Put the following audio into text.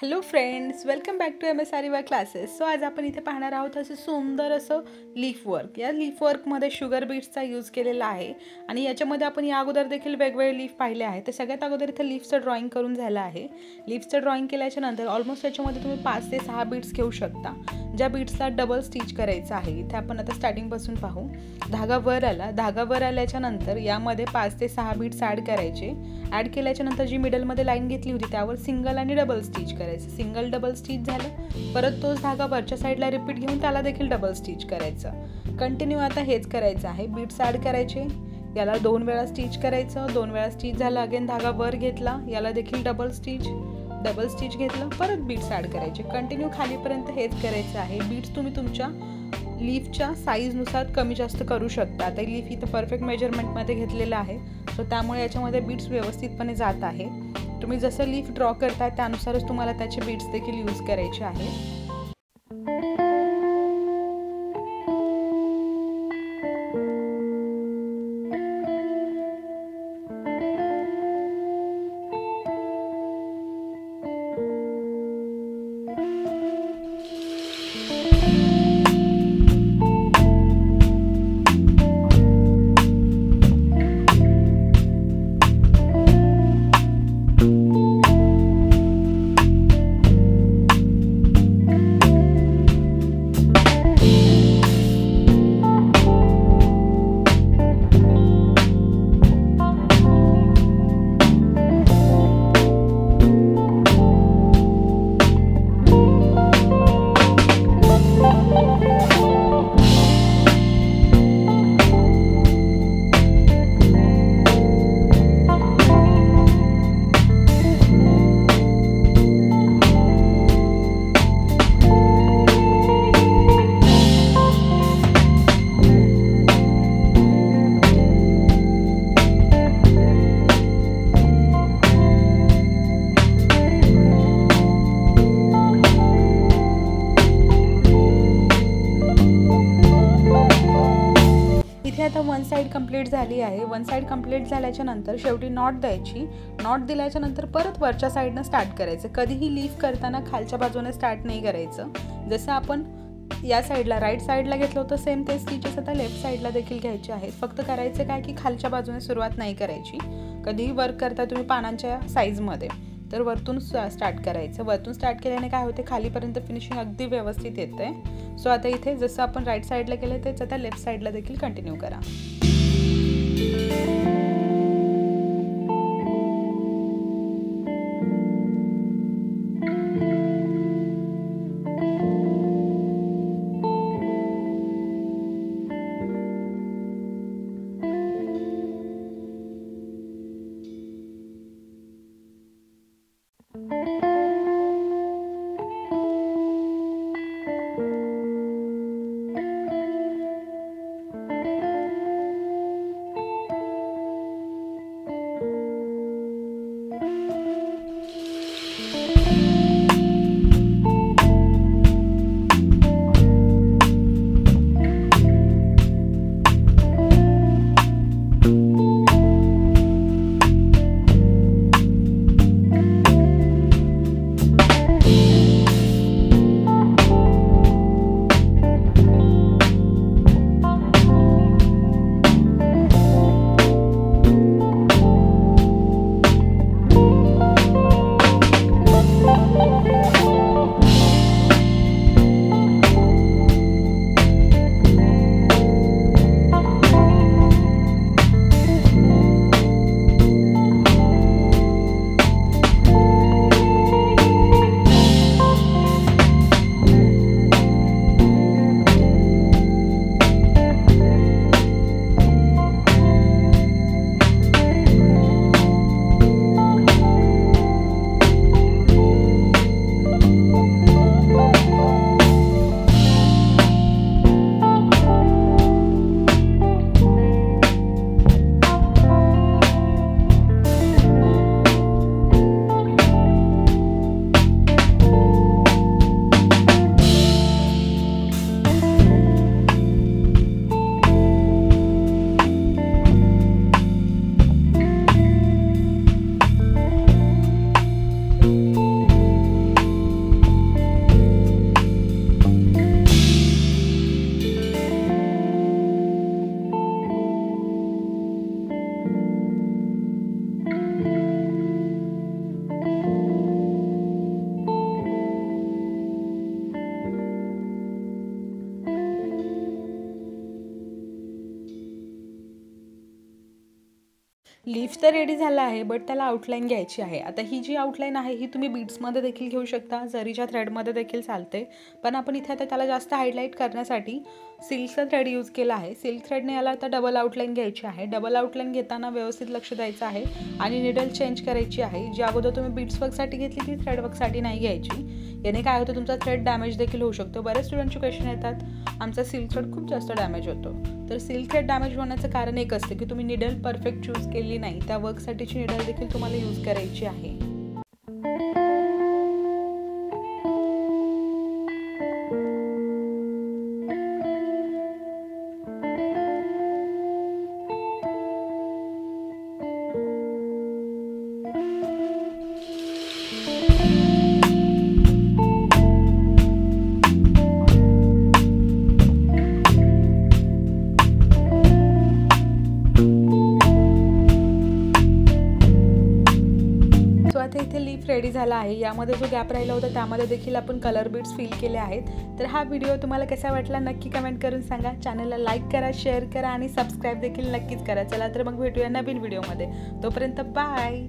Hello friends, welcome back to M S आरिवा classes. So आज आपण इथे पाहणार आहोत असं सुंदर असं लीफ वर्क. या लीफ वर्कमध्ये शुगर बीट्सचा यूज केलेला आहे आणि याच्यामध्ये आपण या अगोदर देखील वेगवेगळे लीफ पाहिले आहेत. तर सगळ्यात अगोदर इथे लीफचं ड्रॉइंग करून झालं आहे. लीफचं ड्रॉइंग केल्याच्या नंतर ऑलमोस्ट याच्यामध्ये तुम्ही 5 ते 6 बीट्स घेऊ शकता, ज्या बीट्सला डबल स्टिच करायचं आहे. इथे आपण आता स्टार्टिंगपासून पाहू. धागा वर आल्याच्या नंतर यामध्ये 5 ते 6 बीट्स ॲड करायचे. ॲड केल्याच्या नंतर जी मिडलमध्ये लाईन घेतली होती त्यावर सिंगल आणि डबल स्टिच करायचं. सिंगल डबल स्टिच झालं, परत तोच धागा वरच्या साईडला रिपीट घेऊन त्याला देखील डबल स्टिच करायचं. कंटिन्यू आता हेच करायचं आहे. बीट्स ॲड करायचे, याला 2 वेळा स्टिच करायचं. 2 वेळा स्टिच झालं, अगेन धागा वर घेतला, याला देखील डबल स्टिच घेतलं, परत बीट्स ॲड करायचे. कंटिन्यू खालीपर्यंत हेच करायचं आहे. बीट्स तुम्ही तुमच्या लीफच्या साईजनुसार कमी जास्त करू शकता. आता लीफ इथं परफेक्ट मेजरमेंटमध्ये घेतलेलं आहे, सो त्यामुळे याच्यामध्ये बीट्स व्यवस्थितपणे जात आहे. तुम्ही जसं लीफ ड्रॉ करता त्यानुसारच तुम्हाला त्याचे बीट्स देखील यूज करायचे आहे. इथे आता वन साईड कंप्लीट झाली आहे. वन साईड कंप्लीट झाल्याच्या नंतर शेवटी नॉट द्यायची. नॉट दिल्याच्या नंतर परत वरच्या साईडनं स्टार्ट करायचं. कधीही लीफ करताना खालच्या बाजूने स्टार्ट नाही करायचं. जसं आपण या साईडला राईट साईडला घेतलं होतं सेम ते स्टिचेस आता लेफ्ट साईडला देखील घ्यायचे आहेत. फक्त करायचं काय की खालच्या बाजूने सुरुवात नाही करायची. कधीही वर्क करता तुम्ही पानांच्या साईजमध्ये तर वरतून स्टार्ट करायचं. वरतून स्टार्ट केल्याने काय होते, खालीपर्यंत फिनिशिंग अगदी व्यवस्थित येते. सो आता इथे जसं आपण राईट साईडला केलं तेच आता लेफ्ट साईडला देखील कंटिन्यू करा. लीफ तर रेडी झाला आहे, बट त्याला आउटलाईन घ्यायची आहे. आता ही जी आउटलाईन आहे ही तुम्ही बीड्समध्ये देखील घेऊ शकता, जरीच्या थ्रेडमध्ये देखील चालते. पण आपण इथे आता त्याला जास्त हायलाईट करण्यासाठी सिल्कचा थ्रेड यूज केला आहे. सिल्क थ्रेडने याला आता डबल आउटलाईन घ्यायची आहे. डबल आउटलाईन घेताना व्यवस्थित लक्ष द्यायचं आहे आणि निडल चेंज करायची आहे. जी अगोदर तुम्ही बीड्स वर्कसाठी घेतली ती थ्रेड वर्कसाठी नाही घ्यायची. याने काय होतं, तुमचा थ्रेड डॅमेज देखील होऊ शकतो. बरेच स्टुडंटचे क्वेश्चन येतात, आमचा सिल्क थ्रेड खूप जास्त डॅमेज होतो. तर सिल्क थ्रेड डॅमेज होण्याचं कारण एक असतं की तुम्ही निडल परफेक्ट चूज केली नाही. त्या वर्कसाठीची निडल देखील तुम्हाला यूज करायची आहे. आता इथे लीफ रेडी झाला आहे. यामध्ये जो गॅप राहिला होता त्यामध्ये देखील आपण कलर बीड्स फिल केले आहेत. तर हा व्हिडिओ तुम्हाला कसा वाटला नक्की कमेंट करून सांगा. चॅनलला लाईक करा, शेअर करा आणि सबस्क्राईब देखील नक्कीच करा. चला तर मग भेटूया नवीन व्हिडिओमध्ये. तोपर्यंत बाय.